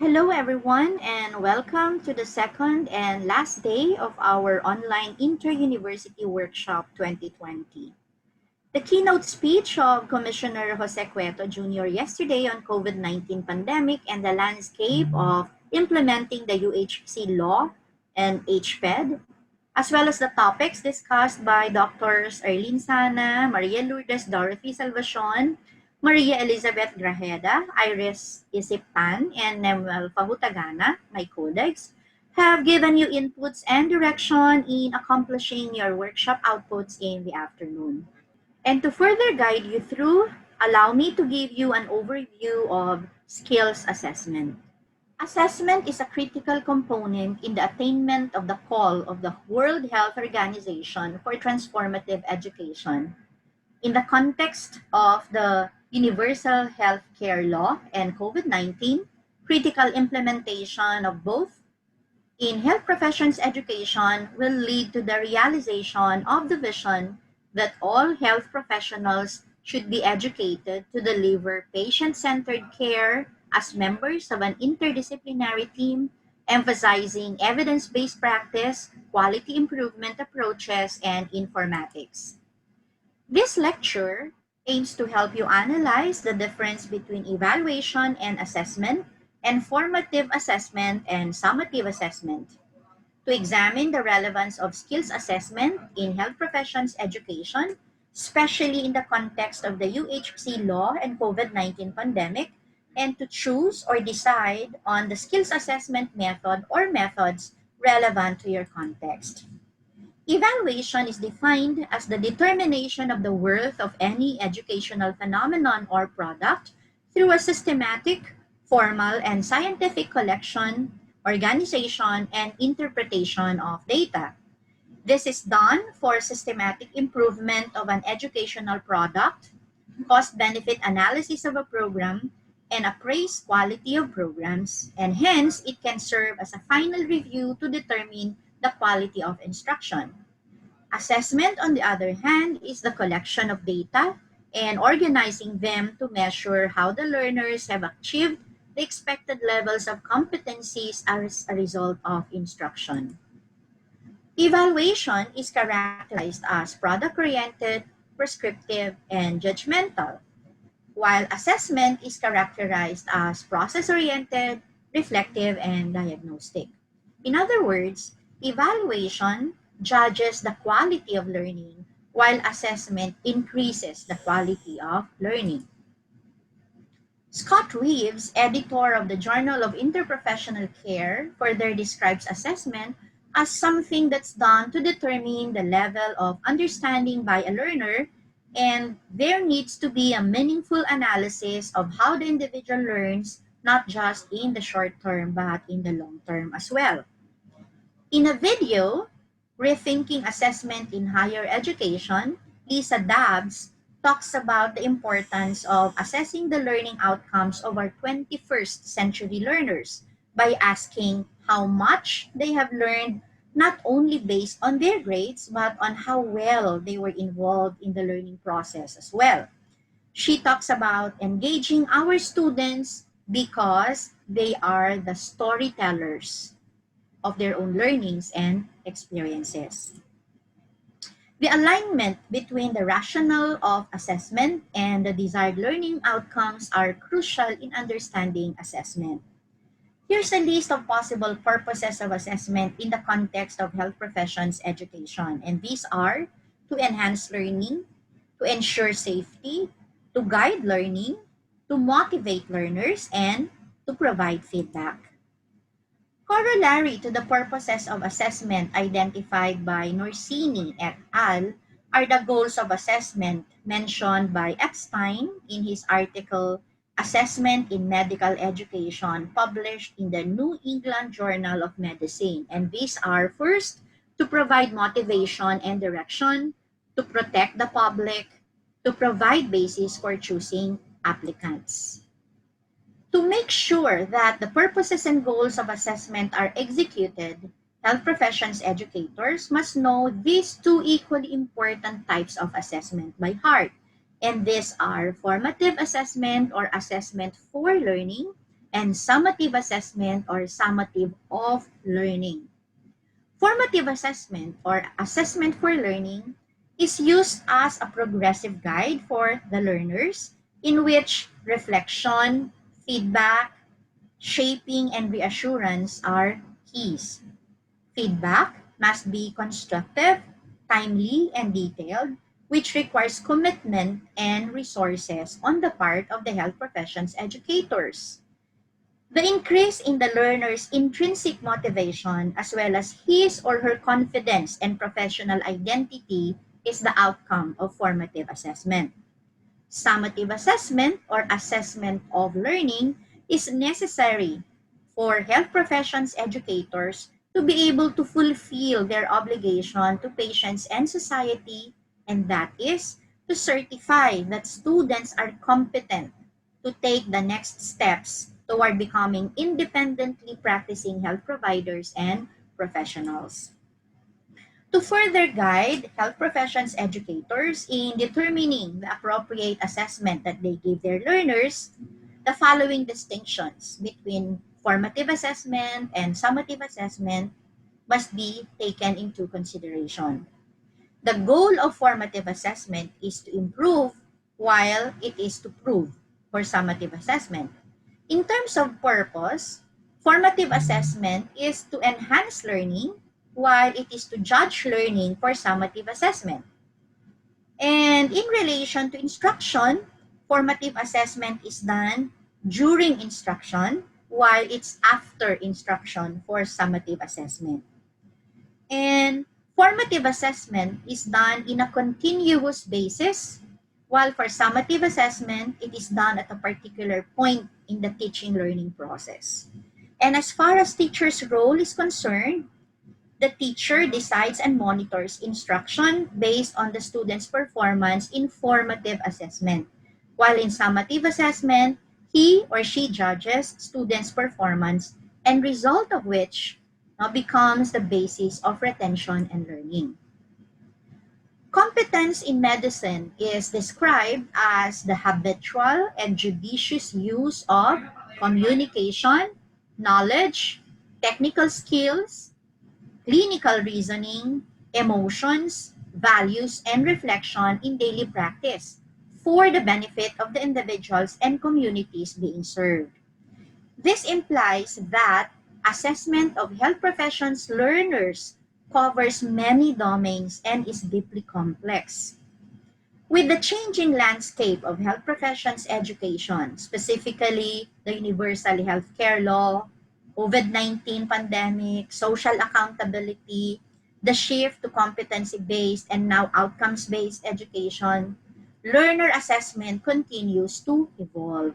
Hello everyone and welcome to the second and last day of our Online Interuniversity Workshop 2020. The keynote speech of Commissioner Jose Cueto Jr. yesterday on COVID-19 pandemic and the landscape of implementing the UHC law and HPED, as well as the topics discussed by Doctors Arlene Sana, Maria Lourdes Dorothy Salvacion, Maria Elizabeth Grajeda, Iris Isipan, and Nemuel Fahutagana, my colleagues, have given you inputs and direction in accomplishing your workshop outputs in the afternoon. And to further guide you through, allow me to give you an overview of skills assessment. Assessment is a critical component in the attainment of the call of the World Health Organization for transformative education. In the context of the Universal Health Care Law and COVID-19, critical implementation of both in health professions education will lead to the realization of the vision that all health professionals should be educated to deliver patient-centered care as members of an interdisciplinary team, emphasizing evidence-based practice, quality improvement approaches, and informatics. This lecture aims to help you analyze the difference between evaluation and assessment, and formative assessment and summative assessment, to examine the relevance of skills assessment in health professions education, especially in the context of the UHC law and COVID-19 pandemic, and to choose or decide on the skills assessment method or methods relevant to your context. Evaluation is defined as the determination of the worth of any educational phenomenon or product through a systematic, formal, and scientific collection, organization, and interpretation of data. This is done for systematic improvement of an educational product, cost-benefit analysis of a program, and appraise quality of programs, and hence it can serve as a final review to determine the quality of instruction. Assessment, on the other hand, is the collection of data and organizing them to measure how the learners have achieved the expected levels of competencies as a result of instruction. Evaluation is characterized as product-oriented, prescriptive, and judgmental, while assessment is characterized as process-oriented, reflective, and diagnostic. In other words, evaluation judges the quality of learning, while assessment increases the quality of learning. Scott Reeves, editor of the Journal of Interprofessional Care, further describes assessment as something that's done to determine the level of understanding by a learner, and there needs to be a meaningful analysis of how the individual learns, not just in the short term, but in the long term as well. In a video, Rethinking Assessment in Higher Education, Lisa Dabbs talks about the importance of assessing the learning outcomes of our 21st century learners by asking how much they have learned, not only based on their grades, but on how well they were involved in the learning process as well. She talks about engaging our students because they are the storytellers of their own learnings and experiences. The alignment between the rationale of assessment and the desired learning outcomes are crucial in understanding assessment. Here's a list of possible purposes of assessment in the context of health professions education, and these are to enhance learning, to ensure safety, to guide learning, to motivate learners, and to provide feedback. Corollary to the purposes of assessment identified by Norsini et al. Are the goals of assessment mentioned by Epstein in his article Assessment in Medical Education, published in the New England Journal of Medicine. And these are: first, to provide motivation and direction, to protect the public, to provide basis for choosing applicants. To make sure that the purposes and goals of assessment are executed, health professions educators must know these two equally important types of assessment by heart. And these are formative assessment or assessment for learning and summative assessment or summative of learning. Formative assessment or assessment for learning is used as a progressive guide for the learners in which reflection, feedback, shaping, and reassurance are keys. Feedback must be constructive, timely, and detailed, which requires commitment and resources on the part of the health professions educators. The increase in the learner's intrinsic motivation as well as his or her confidence and professional identity is the outcome of formative assessment. Summative assessment or assessment of learning is necessary for health professions educators to be able to fulfill their obligation to patients and society, and that is to certify that students are competent to take the next steps toward becoming independently practicing health providers and professionals. To further guide health professions educators in determining the appropriate assessment that they give their learners, the following distinctions between formative assessment and summative assessment must be taken into consideration. The goal of formative assessment is to improve while it is to prove for summative assessment. In terms of purpose, formative assessment is to enhance learning while it is to judge learning for summative assessment. And in relation to instruction, formative assessment is done during instruction while it's after instruction for summative assessment. And formative assessment is done in a continuous basis, while for summative assessment, it is done at a particular point in the teaching learning process. And as far as teacher's role is concerned, the teacher decides and monitors instruction based on the student's performance in formative assessment, while in summative assessment, he or she judges students' performance and result of which becomes the basis of retention and learning. Competence in medicine is described as the habitual and judicious use of communication, knowledge, technical skills, clinical reasoning, emotions, values, and reflection in daily practice for the benefit of the individuals and communities being served. This implies that assessment of health professions learners covers many domains and is deeply complex. With the changing landscape of health professions education, specifically the Universal Healthcare Law, COVID-19 pandemic, social accountability, the shift to competency-based and now outcomes-based education, learner assessment continues to evolve.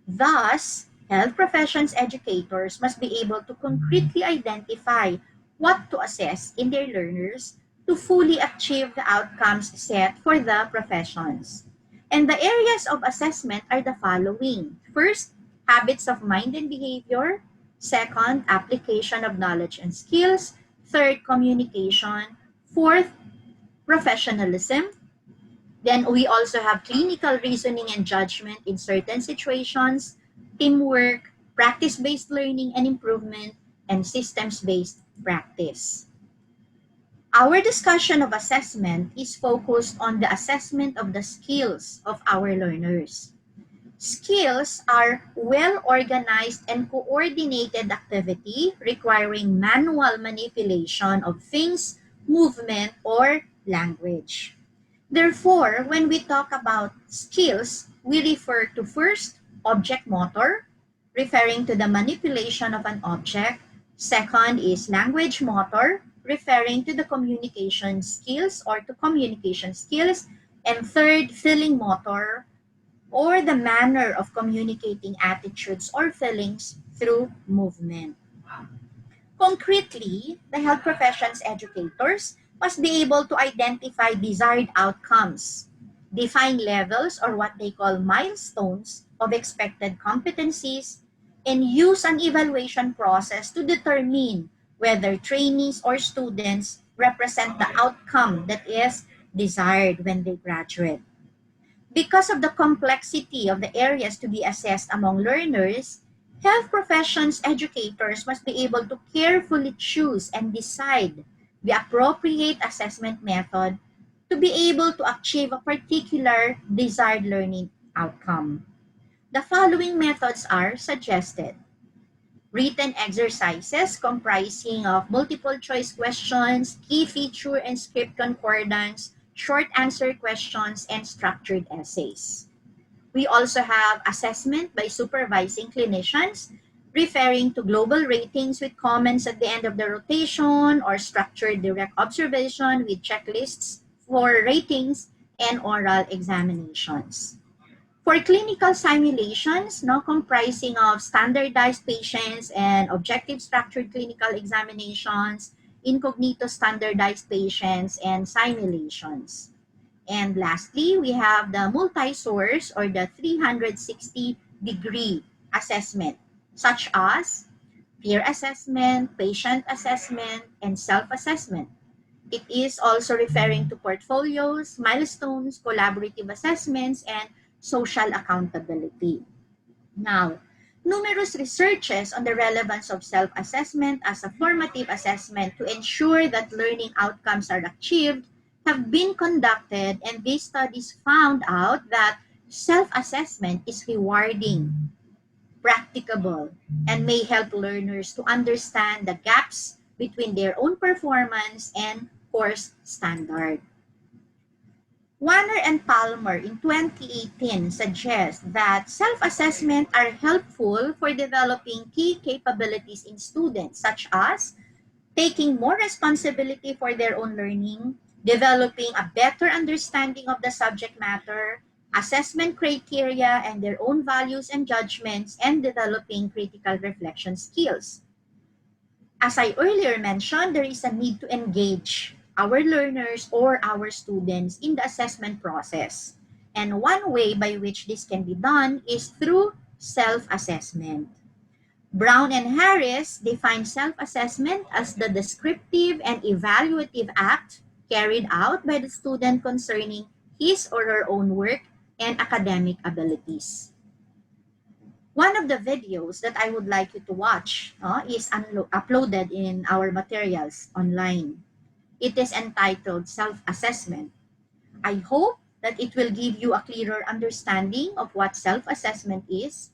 Thus, health professions educators must be able to concretely identify what to assess in their learners to fully achieve the outcomes set for the professions. And the areas of assessment are the following. First, habits of mind and behavior. Second, application of knowledge and skills. Third, communication. Fourth, professionalism. Then we also have clinical reasoning and judgment in certain situations, teamwork, practice-based learning and improvement, and systems-based practice. Our discussion of assessment is focused on the assessment of the skills of our learners. Skills are well-organized and coordinated activity requiring manual manipulation of things, movement, or language. Therefore, when we talk about skills, we refer to first, object motor, referring to the manipulation of an object. Second is language motor, referring to the communication skills or to communication skills. And third, feeling motor, or the manner of communicating attitudes or feelings through movement. Concretely, the health professions educators must be able to identify desired outcomes, define levels or what they call milestones of expected competencies, and use an evaluation process to determine whether trainees or students represent the outcome that is desired when they graduate. Because of the complexity of the areas to be assessed among learners, Health professions educators must be able to carefully choose and decide the appropriate assessment method to be able to achieve a particular desired learning outcome. The following methods are suggested. Written exercises comprising of multiple choice questions, key feature and script concordance, short answer questions, and structured essays. We also have assessment by supervising clinicians, referring to global ratings with comments at the end of the rotation, or structured direct observation with checklists for ratings and oral examinations. For clinical simulations, no, comprising of standardized patients and objective structured clinical examinations, incognito standardized patients, and simulations. And lastly, we have the multi-source or the 360-degree assessment, such as peer assessment, patient assessment, and self-assessment. It is also referring to portfolios, milestones, collaborative assessments, and social accountability. Now, numerous researches on the relevance of self-assessment as a formative assessment to ensure that learning outcomes are achieved have been conducted, and these studies found out that self-assessment is rewarding, practicable, and may help learners to understand the gaps between their own performance and course standard. Warner and Palmer in 2018 suggest that self-assessment are helpful for developing key capabilities in students, such as taking more responsibility for their own learning, developing a better understanding of the subject matter, assessment criteria and their own values and judgments, and developing critical reflection skills. As I earlier mentioned, there is a need to engage our learners or our students in the assessment process. And one way by which this can be done is through self-assessment. Brown and Harris define self-assessment as the descriptive and evaluative act carried out by the student concerning his or her own work and academic abilities. One of the videos that I would like you to watch is uploaded in our materials online. It is entitled Self-Assessment. I hope that it will give you a clearer understanding of what self-assessment is.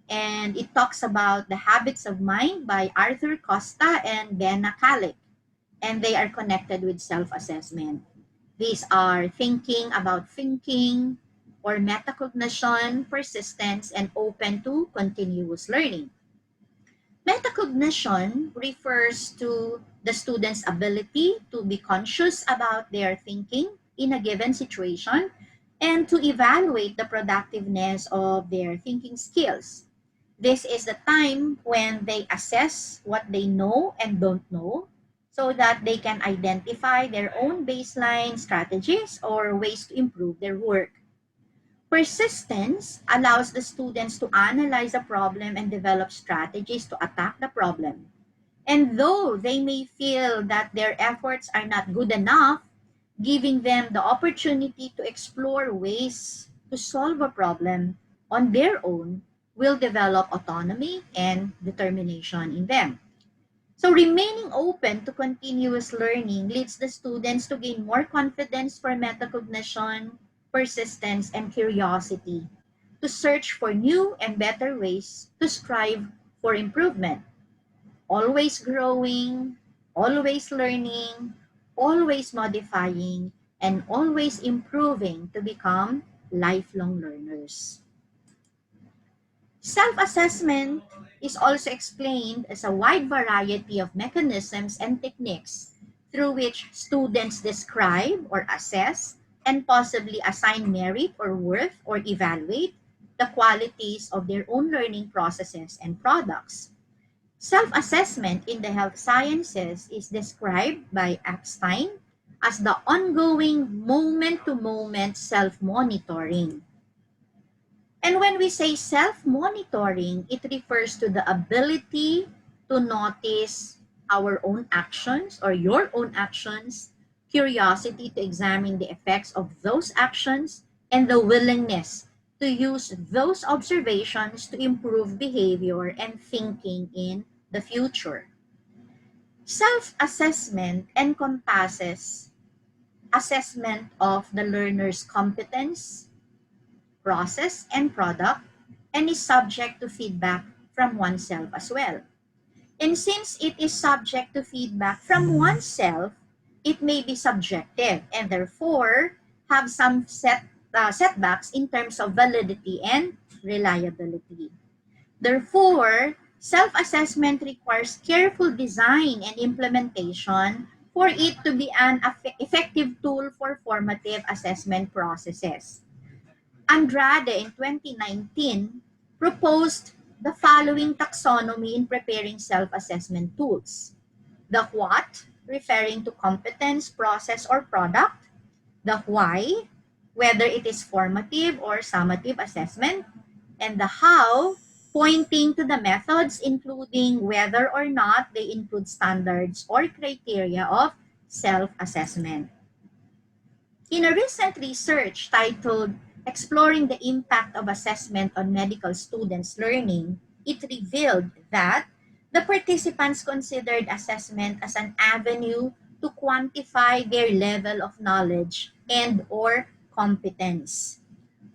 And it talks about the habits of mind by Arthur Costa and Benna Kalik. And they are connected with self-assessment. These are thinking about thinking, or metacognition, persistence, and open to continuous learning. Metacognition refers to the student's ability to be conscious about their thinking in a given situation and to evaluate the productiveness of their thinking skills. This is the time when they assess what they know and don't know so that they can identify their own baseline strategies or ways to improve their work. Persistence allows the students to analyze a problem and develop strategies to attack the problem. And though they may feel that their efforts are not good enough, giving them the opportunity to explore ways to solve a problem on their own will develop autonomy and determination in them. So remaining open to continuous learning leads the students to gain more confidence for metacognition, persistence, and curiosity, to search for new and better ways to strive for improvement. Always growing, always learning, always modifying, and always improving to become lifelong learners. Self-assessment is also explained as a wide variety of mechanisms and techniques through which students describe or assess and possibly assign merit or worth or evaluate the qualities of their own learning processes and products. Self-assessment in the health sciences is described by Epstein as the ongoing moment-to-moment self-monitoring. And when we say self-monitoring, it refers to the ability to notice our own actions or your own actions, curiosity to examine the effects of those actions, and the willingness to use those observations to improve behavior and thinking in the future. Self-assessment encompasses assessment of the learner's competence, process, and product, and is subject to feedback from oneself as well. And since it is subject to feedback from oneself, it may be subjective and therefore have some setbacks in terms of validity and reliability. Therefore, self-assessment requires careful design and implementation for it to be an effective tool for formative assessment processes. Andrade in 2019 proposed the following taxonomy in preparing self-assessment tools. The what, referring to competence, process, or product. The why, whether it is formative or summative assessment. And the how, pointing to the methods, including whether or not they include standards or criteria of self-assessment. In a recent research titled Exploring the Impact of Assessment on Medical Students' Learning, it revealed that the participants considered assessment as an avenue to quantify their level of knowledge and or competence.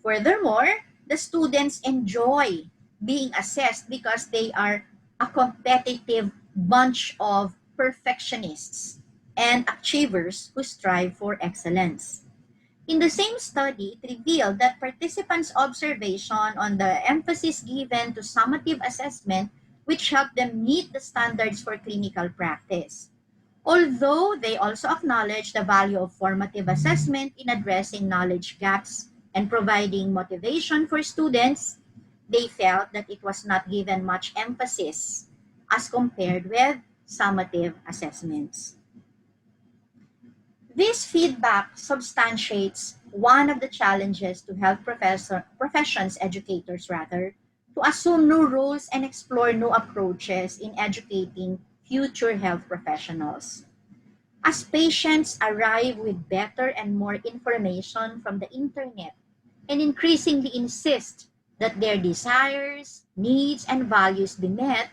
Furthermore, the students enjoy being assessed because they are a competitive bunch of perfectionists and achievers who strive for excellence. In the same study, it revealed that participants' observation on the emphasis given to summative assessment, which helped them meet the standards for clinical practice. Although they also acknowledge the value of formative assessment in addressing knowledge gaps and providing motivation for students, they felt that it was not given much emphasis as compared with summative assessments. This feedback substantiates one of the challenges to professions educators to assume new roles and explore new approaches in educating future health professionals. As patients arrive with better and more information from the internet and increasingly insist that their desires, needs, and values be met,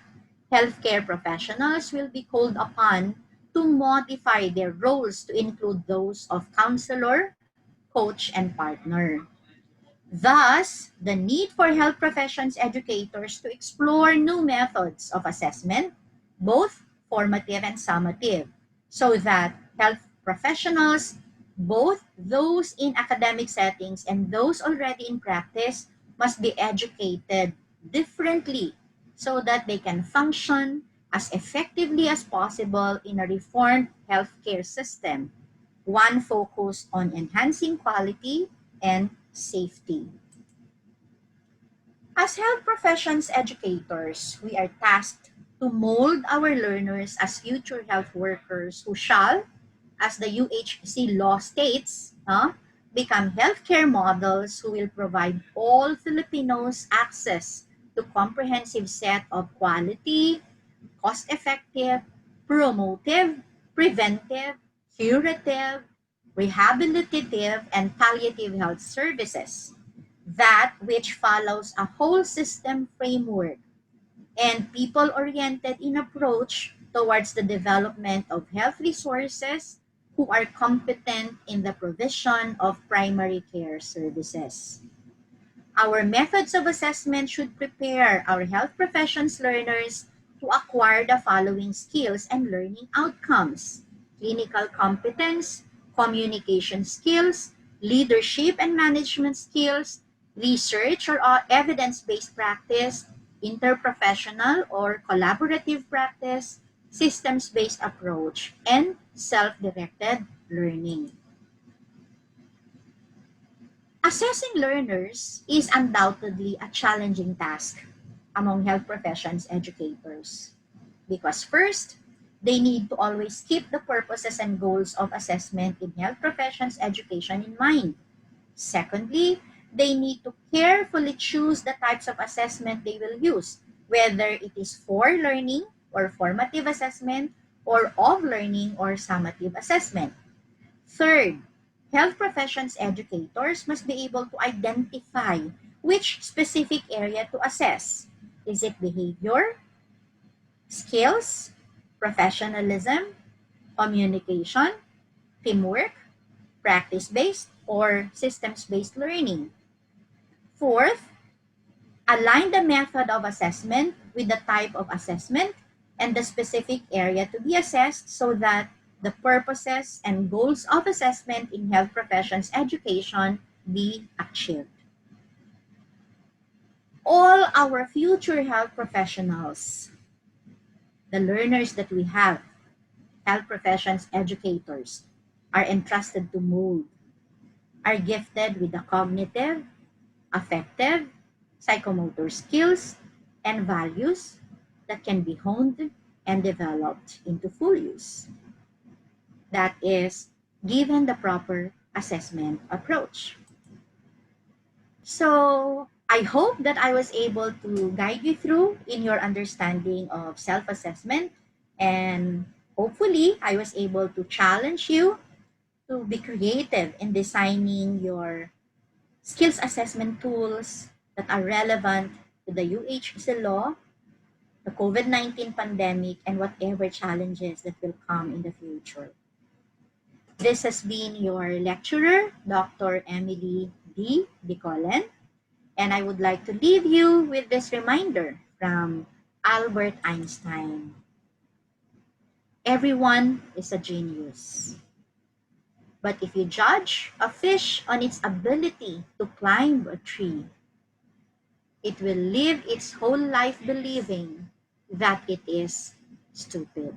healthcare professionals will be called upon to modify their roles to include those of counselor, coach, and partner. Thus, the need for health professions educators to explore new methods of assessment, both formative and summative, so that health professionals, both those in academic settings and those already in practice, must be educated differently so that they can function as effectively as possible in a reformed healthcare system, one focused on enhancing quality and safety. As health professions educators, we are tasked to mold our learners as future health workers who shall, as the UHC law states, become healthcare models who will provide all Filipinos access to comprehensive set of quality, cost-effective, promotive, preventive, curative, rehabilitative, and palliative health services, that which follows a whole system framework and people-oriented in approach towards the development of health resources who are competent in the provision of primary care services. Our methods of assessment should prepare our health professions learners to acquire the following skills and learning outcomes: clinical competence, communication skills, leadership and management skills, research or evidence-based practice, interprofessional or collaborative practice, systems-based approach, and self-directed learning. Assessing learners is undoubtedly a challenging task among health professions educators because first, they need to always keep the purposes and goals of assessment in health professions education in mind. Secondly, they need to carefully choose the types of assessment they will use, whether it is for learning or formative assessment or of learning or summative assessment. Third, health professions educators must be able to identify Which specific area to assess? Is it behavior, skills, professionalism, communication, teamwork, practice-based, or systems-based learning? Fourth, align the method of assessment with the type of assessment and the specific area to be assessed so that the purposes and goals of assessment in health professions education be achieved. All our future health professionals, the learners that we have, health professions educators, are entrusted to mold, are gifted with the cognitive, affective, psychomotor skills, and values that can be honed and developed into full use. That is, given the proper assessment approach. So, I hope that I was able to guide you through in your understanding of self-assessment, and hopefully I was able to challenge you to be creative in designing your skills assessment tools that are relevant to the UHC law, the COVID-19 pandemic, and whatever challenges that will come in the future. This has been your lecturer, Dr. Emily D. Bicolen, and I would like to leave you with this reminder from Albert Einstein. Everyone is a genius. But if you judge a fish on its ability to climb a tree, it will live its whole life believing that it is stupid.